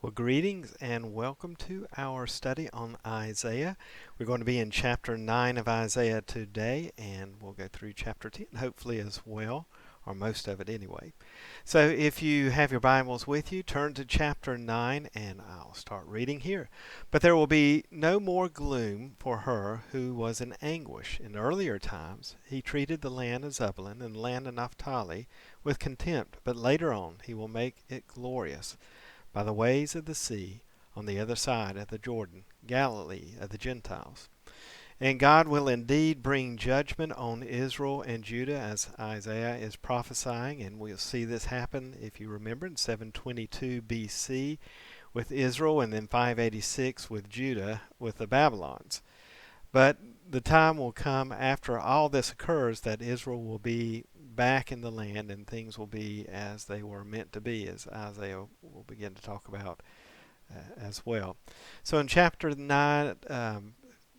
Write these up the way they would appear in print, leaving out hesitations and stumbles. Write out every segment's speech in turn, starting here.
Well, greetings and welcome to our study on Isaiah. We're going to be in chapter 9 of Isaiah today, and we'll go through chapter 10 hopefully as well, or most of it anyway. So if you have your Bibles with you, turn to chapter 9 and I'll start reading here. But there will be no more gloom for her who was in anguish. In earlier times, he treated the land of Zebulun and the land of Naphtali with contempt, but later on he will make it glorious by the ways of the sea on the other side of the Jordan, Galilee of the Gentiles. And God will indeed bring judgment on Israel and Judah, as Isaiah is prophesying, and we'll see this happen, if you remember, in 722 BC with Israel, and then 586 with Judah with the Babylons. But the time will come after all this occurs that Israel will be back in the land and things will be as they were meant to be, as Isaiah will begin to talk about as well. So in chapter 9,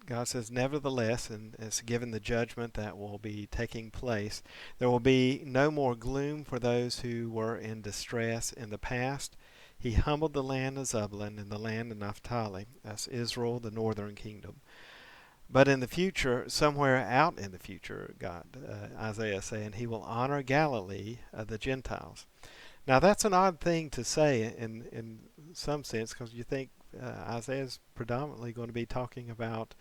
God says, nevertheless, and it's given the judgment that will be taking place, there will be no more gloom for those who were in distress in the past. He humbled the land of Zebulun and the land of Naphtali. That's Israel, the northern kingdom. But in the future, somewhere out in the future, Isaiah is saying, he will honor Galilee of the Gentiles. Now that's an odd thing to say in some sense, because you think Isaiah is predominantly going to be talking about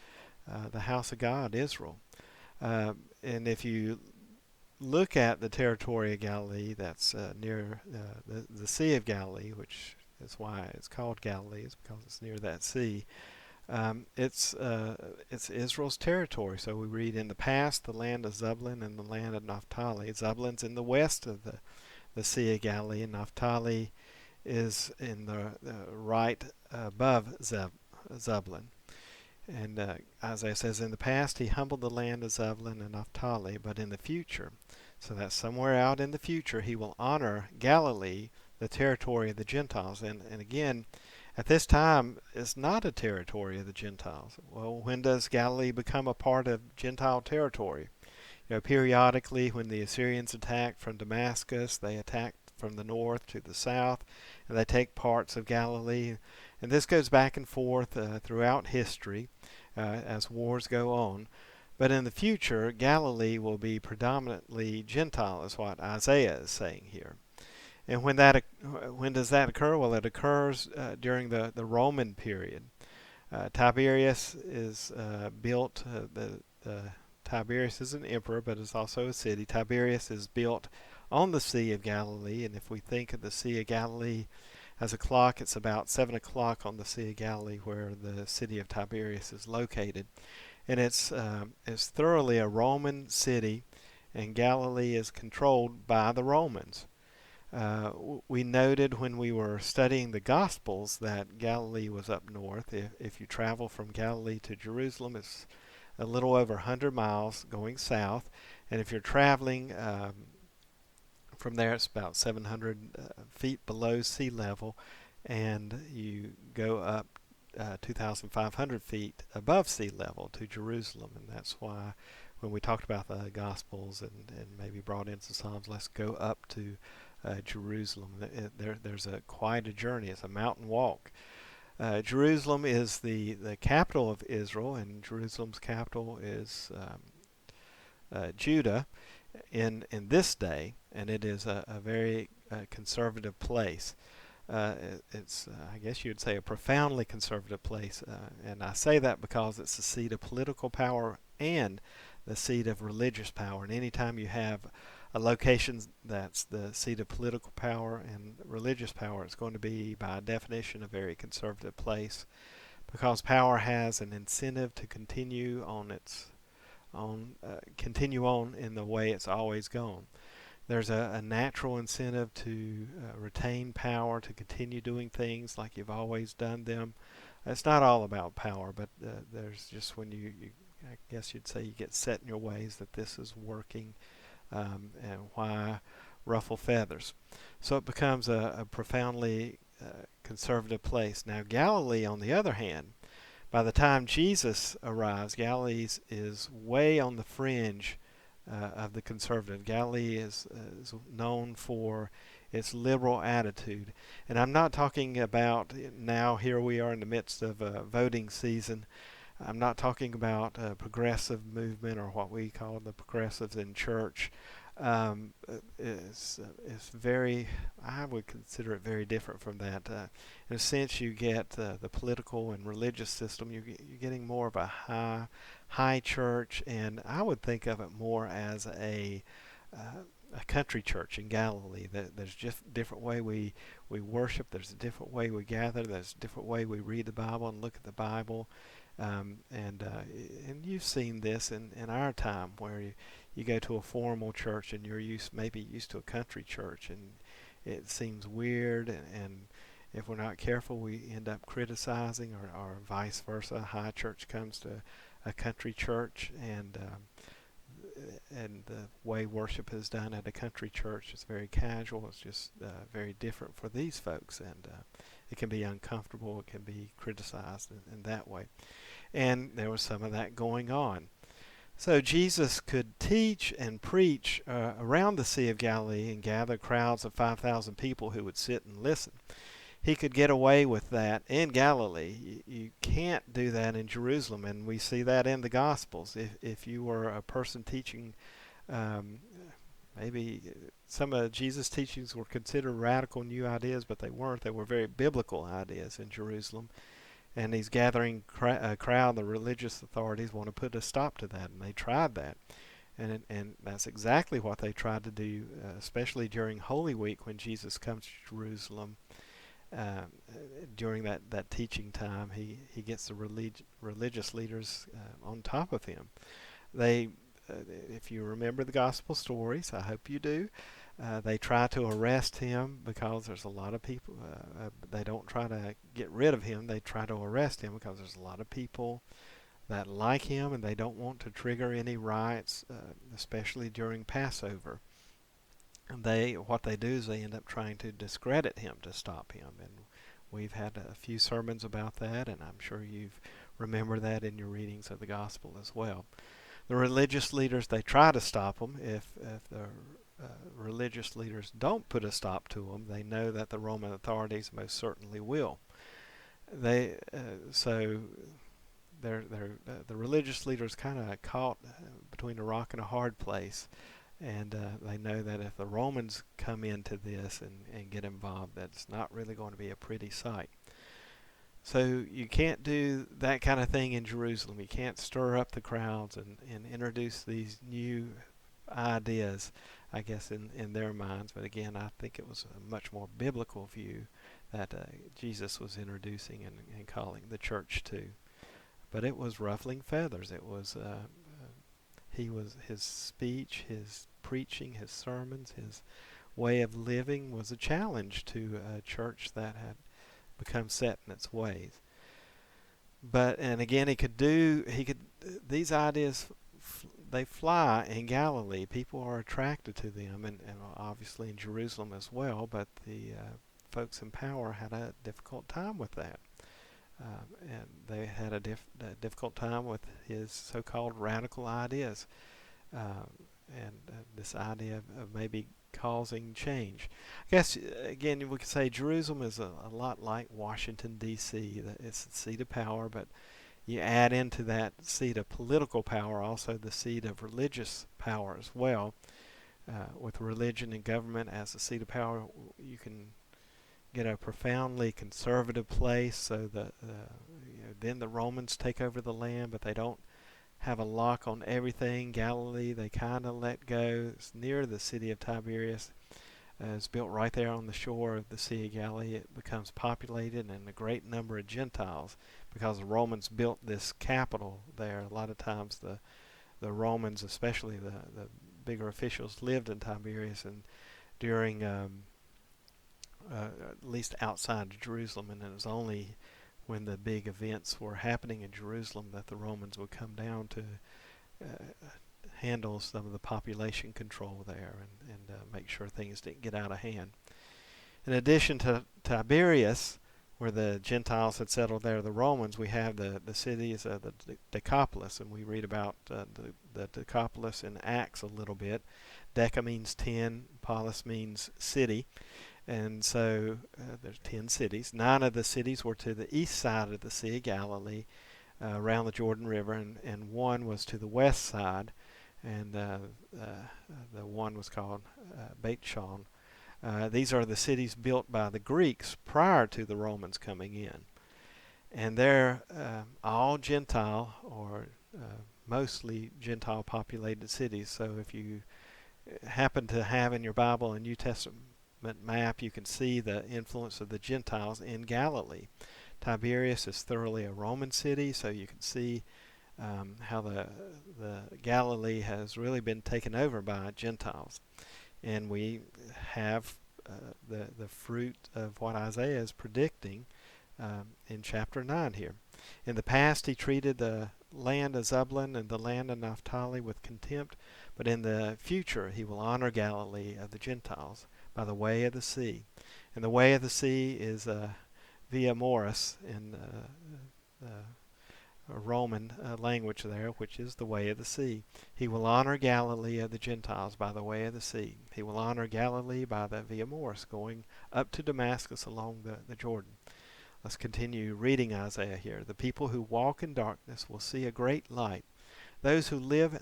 the house of God, Israel. And if you look at the territory of Galilee, that's near the Sea of Galilee, which is why it's called Galilee, is because it's near that sea. It's Israel's territory. So we read, in the past, the land of Zebulun and the land of Naphtali. Zebulun's in the west of the Sea of Galilee, and Naphtali is in the right above Zebulun. And Isaiah says, in the past he humbled the land of Zebulun and Naphtali, but in the future, so that's somewhere out in the future, he will honor Galilee, the territory of the Gentiles. And again, at this time, it's not a territory of the Gentiles. Well, when does Galilee become a part of Gentile territory? Periodically, when the Assyrians attacked from Damascus, they attacked from the north to the south, and they take parts of Galilee. And this goes back and forth throughout history as wars go on. But in the future, Galilee will be predominantly Gentile, is what Isaiah is saying here. And when does that occur? Well, it occurs during the Roman period. Tiberius is built. Tiberius is an emperor, but it's also a city. Tiberius is built on the Sea of Galilee, and if we think of the Sea of Galilee as a clock, it's about 7 o'clock on the Sea of Galilee where the city of Tiberias is located. And it's thoroughly a Roman city, and Galilee is controlled by the Romans. We noted when we were studying the Gospels that Galilee was up north. If you travel from Galilee to Jerusalem, it's a little over 100 miles going south. And if you're traveling from there, it's about 700 feet below sea level. And you go up 2,500 feet above sea level to Jerusalem. And that's why when we talked about the Gospels and maybe brought in some Psalms, let's go up to Jerusalem. There's quite a journey. It's a mountain walk. Jerusalem is the capital of Israel, and Jerusalem's capital is Judah in this day, and it is a very conservative place. It's I guess you'd say a profoundly conservative place, and I say that because it's the seat of political power and the seat of religious power. And anytime you have a location that's the seat of political power and religious power, it's going to be by definition a very conservative place, because power has an incentive to continue on in the way it's always gone. There's a natural incentive to retain power, to continue doing things like you've always done them. It's not all about power, but there's just when you I guess you'd say, you get set in your ways that this is working, and why ruffle feathers. So it becomes a profoundly conservative place. Now Galilee, on the other hand, by the time Jesus arrives, Galilee is way on the fringe of the conservative. Galilee is known for its liberal attitude. And I'm not talking about now, here we are in the midst of voting season. I'm not talking about a progressive movement or what we call the progressives in church. It's very, I would consider it very different from that. In a sense, you get the political and religious system. You're getting more of a high church, and I would think of it more as a country church in Galilee. There's just different way we worship. There's a different way we gather. There's a different way we read the Bible and look at the Bible. And you've seen this in our time where you go to a formal church and you're maybe used to a country church, and it seems weird, and if we're not careful we end up criticizing, or vice versa. High church comes to a country church, and the way worship is done at a country church is very casual. It's just very different for these folks, and it can be uncomfortable. It can be criticized in that way. And there was some of that going on. So Jesus could teach and preach around the Sea of Galilee and gather crowds of 5,000 people who would sit and listen. He could get away with that in Galilee. You can't do that in Jerusalem, and we see that in the Gospels. If you were a person teaching, maybe some of Jesus' teachings were considered radical new ideas, but they weren't. They were very biblical ideas in Jerusalem. And he's gathering a crowd. The religious authorities want to put a stop to that, and they tried that. And that's exactly what they tried to do, especially during Holy Week when Jesus comes to Jerusalem. During that teaching time, he gets the religious leaders on top of him. They, if you remember the gospel stories, I hope you do, they try to arrest him because there's a lot of people. They don't try to get rid of him. They try to arrest him because there's a lot of people that like him, and they don't want to trigger any riots, especially during Passover. And what they do is they end up trying to discredit him to stop him. And we've had a few sermons about that, and I'm sure you've remembered that in your readings of the gospel as well. The religious leaders, they try to stop him. If the religious leaders don't put a stop to them, they know that the Roman authorities most certainly will. So the religious leaders kind of caught between a rock and a hard place, and they know that if the Romans come into this and get involved, that's not really going to be a pretty sight. So you can't do that kind of thing in Jerusalem. You can't stir up the crowds and introduce these new ideas, I guess, in their minds. But again, I think it was a much more biblical view that Jesus was introducing and calling the church to. But it was ruffling feathers. It was his speech, his preaching, his sermons, his way of living was a challenge to a church that had become set in its ways. And again, these ideas, they fly in Galilee. People are attracted to them, and obviously in Jerusalem as well, but the folks in power had a difficult time with that. And they had a difficult time with his so-called radical ideas, and this idea of maybe causing change. I guess, again, we could say Jerusalem is a lot like Washington, D.C. It's the seat of power, but you add into that seat of political power also the seat of religious power as well. With religion and government as the seat of power, you can get a profoundly conservative place, so then the Romans take over the land, but they don't have a lock on everything. Galilee, they kind of let go. It's near the city of Tiberias. It's built right there on the shore of the Sea of Galilee. It becomes populated, and a great number of Gentiles, because the Romans built this capital there. A lot of times the Romans, especially the bigger officials, lived in Tiberias, and during at least outside of Jerusalem, and it was only when the big events were happening in Jerusalem that the Romans would come down to handle some of the population control there and make sure things didn't get out of hand. In addition to Tiberias, where the Gentiles had settled there, the Romans, we have the cities of the Decapolis, and we read about the Decapolis in Acts a little bit. Deca means 10, polis means city. And so there's 10 cities. 9 of the cities were to the east side of the Sea of Galilee, around the Jordan River, and 1 was to the west side, and the one was called Beit Shan. These are the cities built by the Greeks prior to the Romans coming in. And they're all Gentile, or mostly Gentile populated cities. So if you happen to have in your Bible a New Testament map, you can see the influence of the Gentiles in Galilee. Tiberias is thoroughly a Roman city, so you can see how the Galilee has really been taken over by Gentiles. And we have the fruit of what Isaiah is predicting in chapter 9 here. In the past, he treated the land of Zebulun and the land of Naphtali with contempt, but in the future, he will honor Galilee of the Gentiles by the way of the sea. And the way of the sea is Via Maris in Roman language there, which is the way of the sea. He will honor Galilee of the Gentiles by the way of the sea. He will honor Galilee by the Via Maris, going up to Damascus along the Jordan. Let's continue reading Isaiah here. The people who walk in darkness will see a great light. Those who live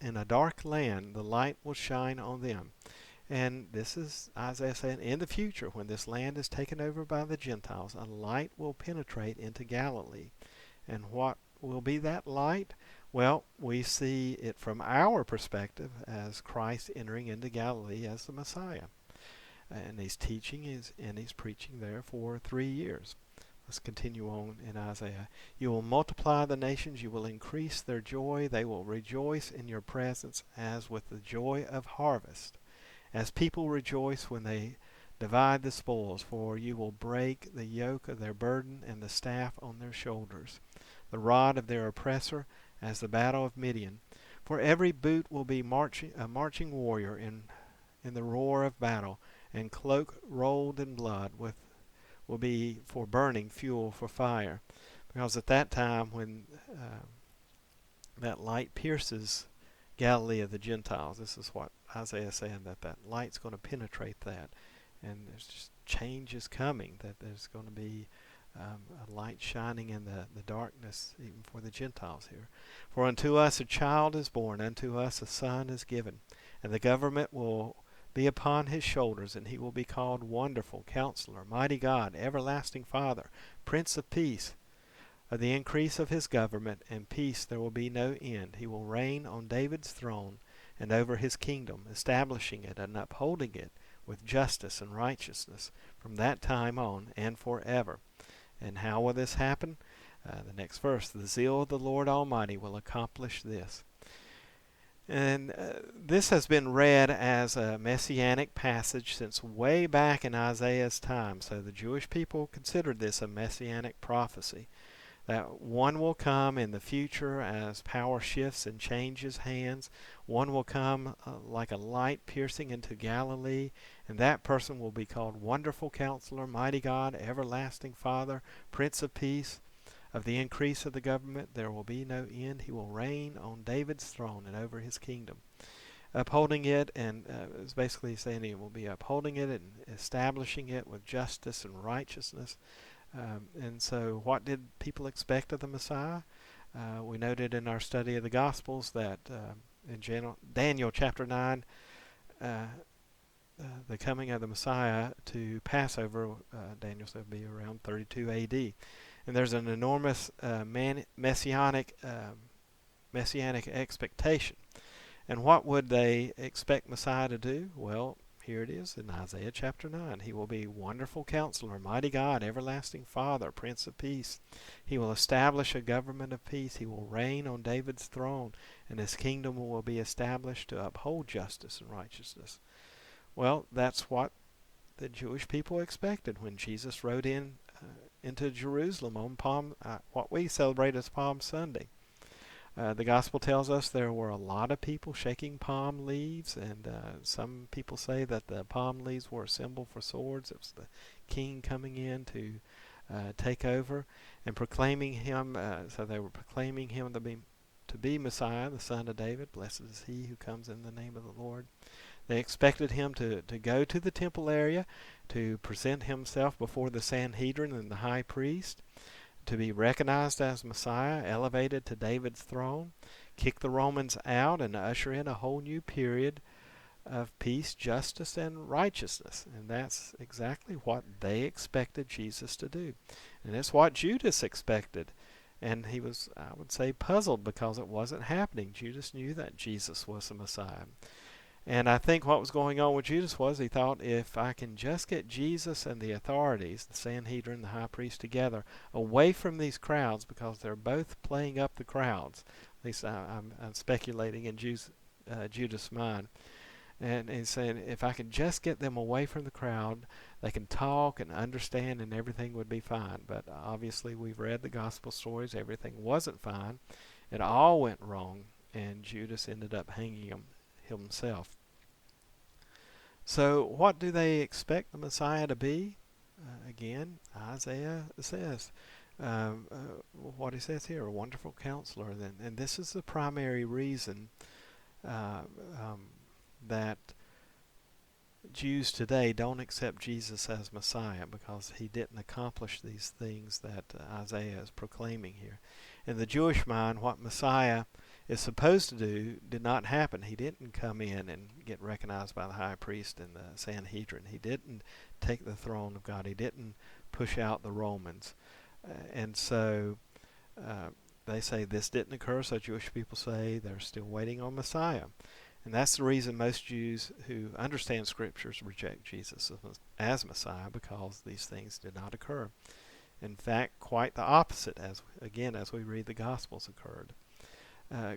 in a dark land, the light will shine on them. And this is Isaiah saying, in the future, when this land is taken over by the Gentiles, a light will penetrate into Galilee. And what will be that light? Well, we see it from our perspective as Christ entering into Galilee as the Messiah. And he's teaching and he's preaching there for 3 years. Let's continue on in Isaiah. You will multiply the nations, you will increase their joy, they will rejoice in your presence as with the joy of harvest, as people rejoice when they divide the spoils, for you will break the yoke of their burden and the staff on their shoulders, the rod of their oppressor as the battle of Midian. For every boot will be a marching warrior in the roar of battle, and cloak rolled in blood will be for burning fuel for fire. Because at that time when that light pierces Galilee of the Gentiles, this is what Isaiah is saying, that light's going to penetrate that. And there's just changes coming, that there's going to be a light shining in the darkness even for the Gentiles here. For unto us a child is born, unto us a son is given, and the government will be upon his shoulders, and he will be called Wonderful Counselor, Mighty God, Everlasting Father, Prince of Peace. Of the increase of his government and peace there will be no end. He will reign on David's throne and over his kingdom, establishing it and upholding it with justice and righteousness from that time on and forever. And how will this happen? The next verse, the zeal of the Lord Almighty will accomplish this. And this has been read as a messianic passage since way back in Isaiah's time. So the Jewish people considered this a messianic prophecy, that one will come in the future as power shifts and changes hands. One will come like a light piercing into Galilee, and that person will be called Wonderful Counselor, Mighty God, Everlasting Father, Prince of Peace. Of the increase of the government there will be no end. He will reign on David's throne and over his kingdom, upholding it, and it's basically saying he will be upholding it and establishing it with justice and righteousness. And so what did people expect of the Messiah? We noted in our study of the Gospels that in Daniel chapter 9, the coming of the Messiah to Passover, Daniel said would be around 32 A.D. And there's an enormous messianic expectation. And what would they expect Messiah to do? Well, here it is in Isaiah chapter 9. He will be Wonderful Counselor, Mighty God, Everlasting Father, Prince of Peace. He will establish a government of peace. He will reign on David's throne, and his kingdom will be established to uphold justice and righteousness. Well, that's what the Jewish people expected when Jesus rode into Jerusalem on what we celebrate as Palm Sunday. The gospel tells us there were a lot of people shaking palm leaves, and some people say that the palm leaves were a symbol for swords. It was the king coming in to take over and proclaiming him. So they were proclaiming him to be Messiah, the Son of David. Blessed is he who comes in the name of the Lord. They expected him to go to the temple area to present himself before the Sanhedrin and the high priest, to be recognized as Messiah, elevated to David's throne, kick the Romans out, and usher in a whole new period of peace, justice, and righteousness. And that's exactly what they expected Jesus to do. And it's what Judas expected. And he was, I would say, puzzled because it wasn't happening. Judas knew that Jesus was the Messiah. And I think what was going on with Judas was he thought, if I can just get Jesus and the authorities, the Sanhedrin, the high priest, together, away from these crowds, because they're both playing up the crowds. At least I'm speculating in Judas' mind. And he's saying, if I can just get them away from the crowd, they can talk and understand and everything would be fine. But obviously we've read the gospel stories. Everything wasn't fine. It all went wrong, and Judas ended up hanging himself. So what do they expect the Messiah to be? Again, Isaiah says what he says here, a wonderful counselor. And this is the primary reason that Jews today don't accept Jesus as Messiah, because he didn't accomplish these things that Isaiah is proclaiming here. In the Jewish mind, what Messiah is supposed to do did not happen. He didn't come in and get recognized by the high priest and the Sanhedrin. He didn't take the throne of God. He didn't push out the Romans. And so they say this didn't occur, so Jewish people say they're still waiting on Messiah. And that's the reason most Jews who understand Scriptures reject Jesus as Messiah, because these things did not occur. In fact, quite the opposite, as we read the Gospels, occurred.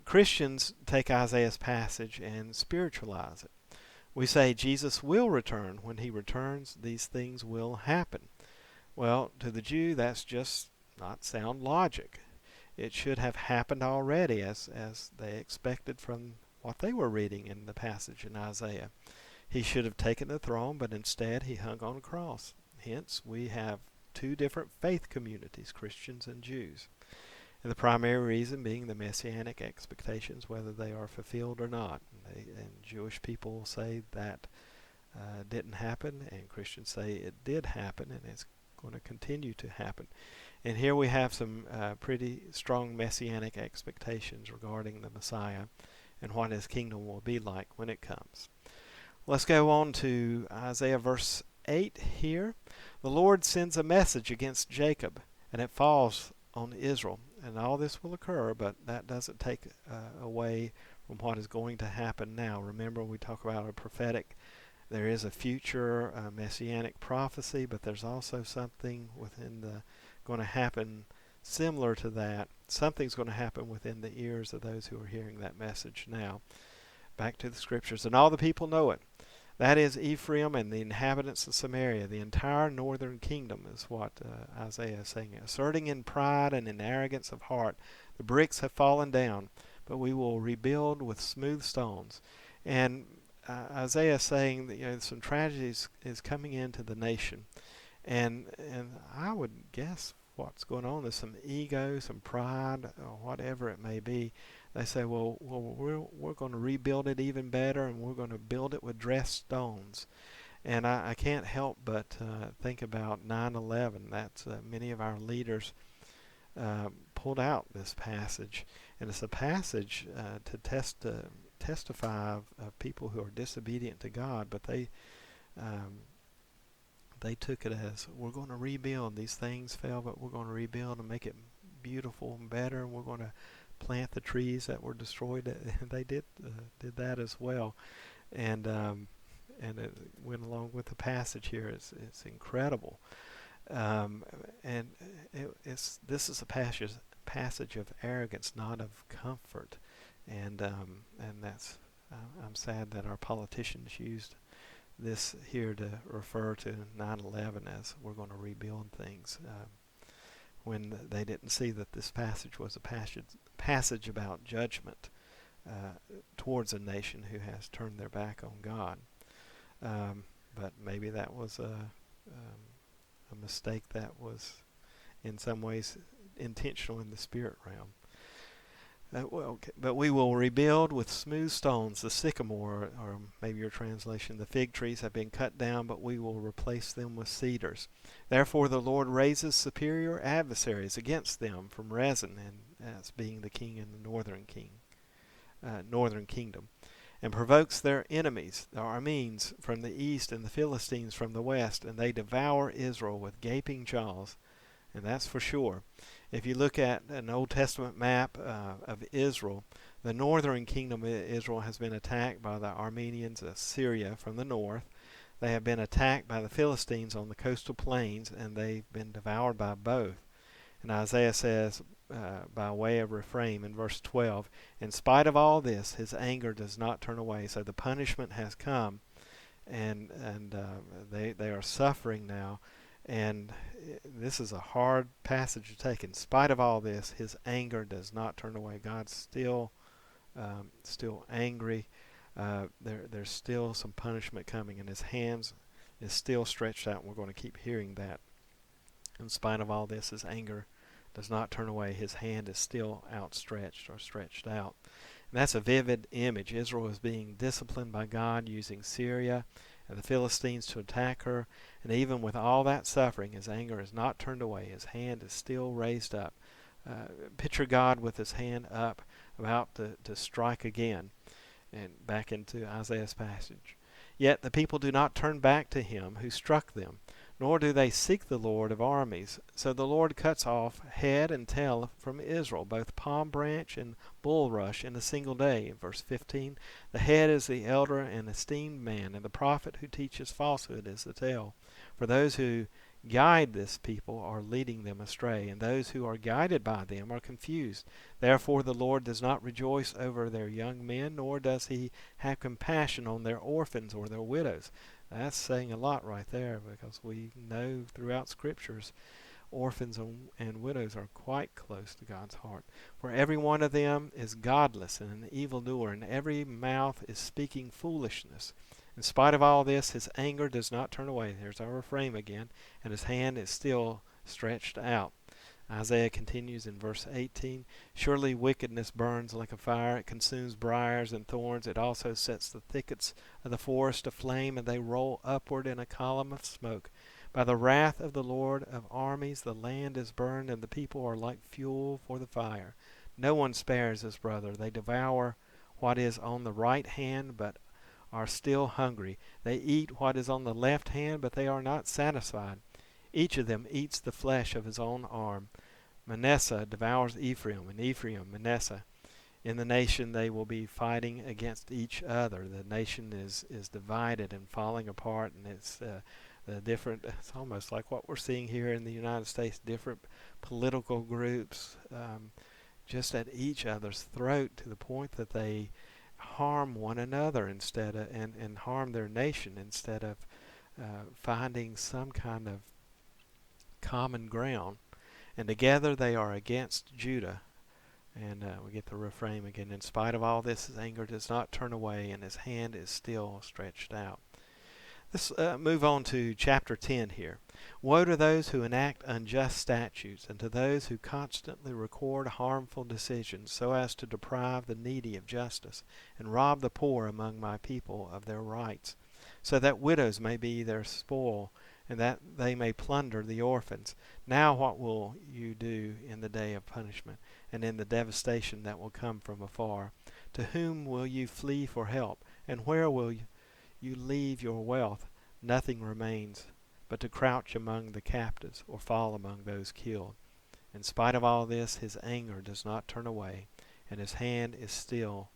Christians take Isaiah's passage and spiritualize it. We say Jesus will return. When he returns, these things will happen. Well, to the Jew, that's just not sound logic. It should have happened already, as they expected from what they were reading in the passage in Isaiah. He should have taken the throne, but instead he hung on a cross. Hence, we have two different faith communities, Christians and Jews. And the primary reason being the messianic expectations, whether they are fulfilled or not. And Jewish people say that didn't happen, and Christians say it did happen, and it's going to continue to happen. And here we have some pretty strong messianic expectations regarding the Messiah and what his kingdom will be like when it comes. Let's go on to Isaiah verse 8 here. The Lord sends a message against Jacob, and it falls on Israel. And all this will occur, but that doesn't take away from what is going to happen now. Remember, we talk about a prophetic. There is a future messianic prophecy, but there's also something within the going to happen similar to that. Something's going to happen within the ears of those who are hearing that message now. Back to the Scriptures. And all the people know it. That is Ephraim and the inhabitants of Samaria. The entire northern kingdom is what Isaiah is saying. Asserting in pride and in arrogance of heart, the bricks have fallen down, but we will rebuild with smooth stones. And Isaiah is saying that some tragedies is coming into the nation. And I would guess what's going on is some ego, some pride, or whatever it may be. They say, well we're going to rebuild it even better, and we're going to build it with dressed stones. And I can't help but think about 9/11. That's many of our leaders pulled out this passage, and it's a passage to testify of people who are disobedient to God, but they took it as, we're going to rebuild. These things fell, but we're going to rebuild and make it beautiful and better, and we're going to plant the trees that were destroyed. And they did that as well. And it went along with the passage here. It's incredible. This is a passage of arrogance, not of comfort. And that's I'm sad that our politicians used this here to refer to 9/11 as we're going to rebuild things, when they didn't see that this passage was a passage about judgment towards a nation who has turned their back on God. But maybe that was a mistake that was in some ways intentional in the spirit realm. But we will rebuild with smooth stones. The sycamore, or maybe your translation, the fig trees have been cut down, but we will replace them with cedars. Therefore the Lord raises superior adversaries against them from Rezin, and as being the king in the northern kingdom, and provokes their enemies, the Arameans from the east and the Philistines from the west, and they devour Israel with gaping jaws. And that's for sure. If you look at an Old Testament map of Israel, the northern kingdom of Israel has been attacked by the Armenians of Syria from the north. They have been attacked by the Philistines on the coastal plains, and they've been devoured by both. And Isaiah says, by way of refrain in verse 12, in spite of all this, his anger does not turn away. So the punishment has come, and they are suffering now. And this is a hard passage to take. In spite of all this, his anger does not turn away. God's still angry. There's still some punishment coming, and his hands is still stretched out. And we're going to keep hearing that. In spite of all this, his anger does not turn away. His hand is still outstretched or stretched out. And that's a vivid image. Israel is being disciplined by God using Syria and the Philistines to attack her. And even with all that suffering, his anger is not turned away. His hand is still raised up. Picture God with his hand up, about to strike again. And back into Isaiah's passage. Yet the people do not turn back to him who struck them, nor do they seek the Lord of armies. So the Lord cuts off head and tail from Israel, both palm branch and bulrush, in a single day. In verse 15, the head is the elder and esteemed man, and the prophet who teaches falsehood is the tail. For those who guide this people are leading them astray, and those who are guided by them are confused. Therefore the Lord does not rejoice over their young men, nor does he have compassion on their orphans or their widows. That's saying a lot right there, because we know throughout scriptures orphans and widows are quite close to God's heart. For every one of them is godless and an evildoer, and every mouth is speaking foolishness. In spite of all this, his anger does not turn away. There's our refrain again. And his hand is still stretched out. Isaiah continues in verse 18, surely wickedness burns like a fire. It consumes briars and thorns. It also sets the thickets of the forest aflame, and they roll upward in a column of smoke. By the wrath of the Lord of armies, the land is burned, and the people are like fuel for the fire. No one spares his brother. They devour what is on the right hand, but are still hungry. They eat what is on the left hand, but they are not satisfied. Each of them eats the flesh of his own arm. Manasseh devours Ephraim, and Ephraim Manasseh. In the nation they will be fighting against each other. The nation is divided and falling apart, and it's it's almost like what we're seeing here in the United States, different political groups just at each other's throat, to the point that they harm one another instead of and harm their nation instead of finding some kind of common ground. And together they are against Judah. And we get the refrain again. In spite of all this, his anger does not turn away, and his hand is still stretched out. Let's move on to chapter 10 here. Woe to those who enact unjust statutes, and to those who constantly record harmful decisions, so as to deprive the needy of justice, and rob the poor among my people of their rights, so that widows may be their spoil, and that they may plunder the orphans. Now what will you do in the day of punishment, and in the devastation that will come from afar? To whom will you flee for help, and where will you leave your wealth? Nothing remains but to crouch among the captives, or fall among those killed. In spite of all this, his anger does not turn away, and his hand is still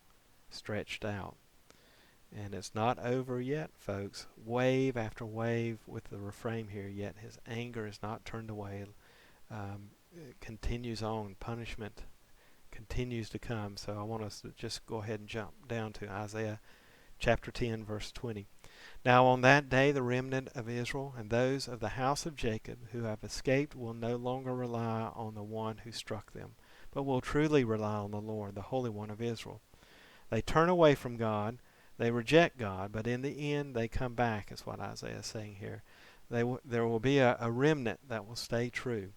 stretched out. And it's not over yet, folks. Wave after wave with the refrain here, yet his anger is not turned away. It continues on. Punishment continues to come. So I want us to just go ahead and jump down to Isaiah chapter 10, verse 20. Now on that day the remnant of Israel and those of the house of Jacob who have escaped will no longer rely on the one who struck them, but will truly rely on the Lord, the Holy One of Israel. They turn away from God. They reject God, but in the end they come back, is what Isaiah is saying here. There will be a remnant that will stay true.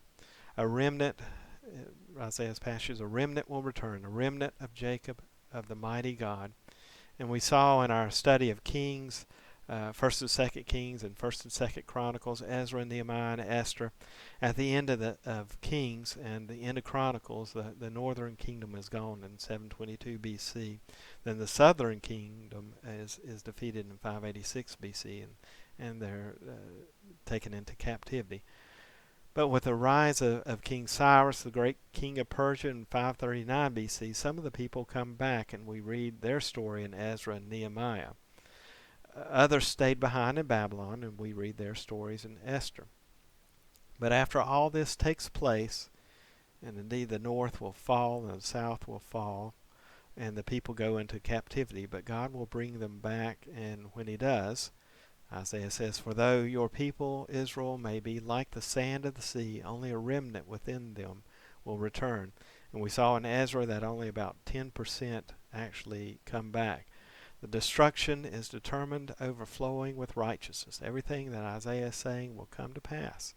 A remnant Isaiah's passage, a remnant will return, a remnant of Jacob, of the mighty God. And we saw in our study of Kings, First and Second Kings and First and Second Chronicles, Ezra, Nehemiah, and Esther. At the end of Kings and the end of Chronicles, the northern kingdom is gone in 722 B.C. Then the southern kingdom is defeated in 586 B.C. and they're taken into captivity. But with the rise of King Cyrus, the great king of Persia, in 539 BC, some of the people come back, and we read their story in Ezra and Nehemiah. Others stayed behind in Babylon, and we read their stories in Esther. But after all this takes place, and indeed the north will fall and the south will fall, and the people go into captivity, but God will bring them back, and when he does, Isaiah says, "For though your people Israel may be like the sand of the sea, only a remnant within them will return." And we saw in Ezra that only about 10% actually come back. The destruction is determined, overflowing with righteousness. Everything that Isaiah is saying will come to pass,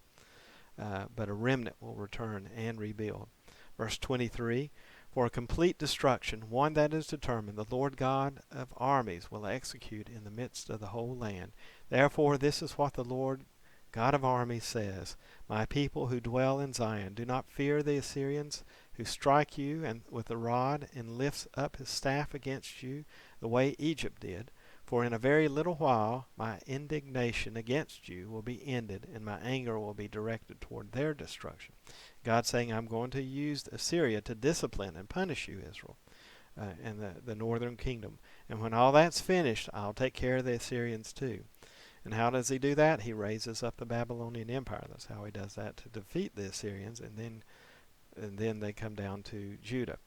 but a remnant will return and rebuild. Verse 23, "For a complete destruction, one that is determined, the Lord God of armies will execute in the midst of the whole land. Therefore this is what the Lord God of armies says, My people who dwell in Zion, do not fear the Assyrians, who strike you and with the rod and lifts up his staff against you, the way Egypt did. For in a very little while my indignation against you will be ended, and my anger will be directed toward their destruction." God saying, I'm going to use Assyria to discipline and punish you, Israel, and the northern kingdom. And when all that's finished, I'll take care of the Assyrians too. And how does he do that? He raises up the Babylonian Empire. That's how he does that, to defeat the Assyrians, and then they come down to Judah.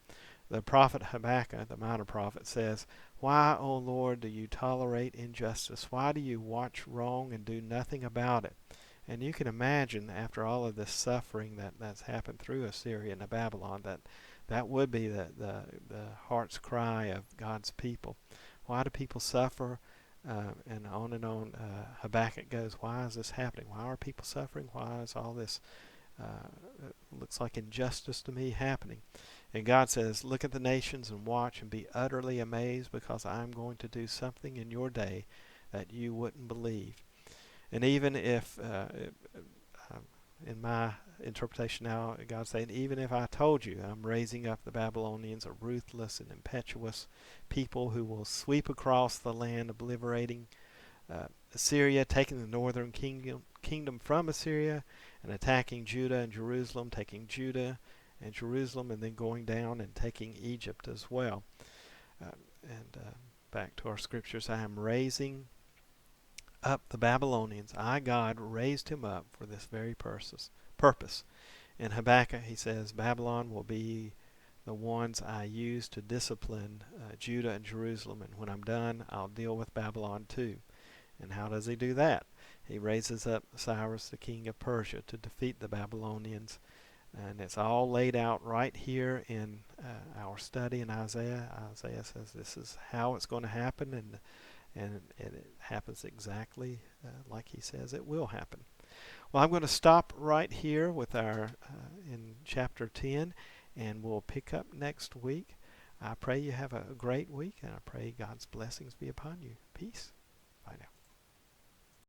The prophet Habakkuk, the minor prophet, says, "Why, O Lord, do you tolerate injustice? Why do you watch wrong and do nothing about it?" And you can imagine, after all of this suffering that's happened through Assyria and Babylon, that would be the heart's cry of God's people. Why do people suffer? And on and on. Habakkuk goes, why is this happening? Why are people suffering? Why is all this looks like injustice to me happening? And God says, look at the nations and watch and be utterly amazed, because I'm going to do something in your day that you wouldn't believe. And even if, in my interpretation now, God's saying, even if I told you I'm raising up the Babylonians, a ruthless and impetuous people who will sweep across the land, obliterating Assyria, taking the northern kingdom from Assyria, and attacking Judah and Jerusalem, taking Judah and Jerusalem, and then going down and taking Egypt as well. Back to our scriptures, I am raising up the Babylonians. I, God, raised him up for this very purpose. In Habakkuk, he says, Babylon will be the ones I use to discipline Judah and Jerusalem, and when I'm done, I'll deal with Babylon too. And how does he do that? He raises up Cyrus, the king of Persia, to defeat the Babylonians. And it's all laid out right here in our study in Isaiah. Isaiah says this is how it's going to happen, and it happens exactly like he says it will happen. Well, I'm going to stop right here with our in chapter 10, and we'll pick up next week. I pray you have a great week, and I pray God's blessings be upon you. Peace.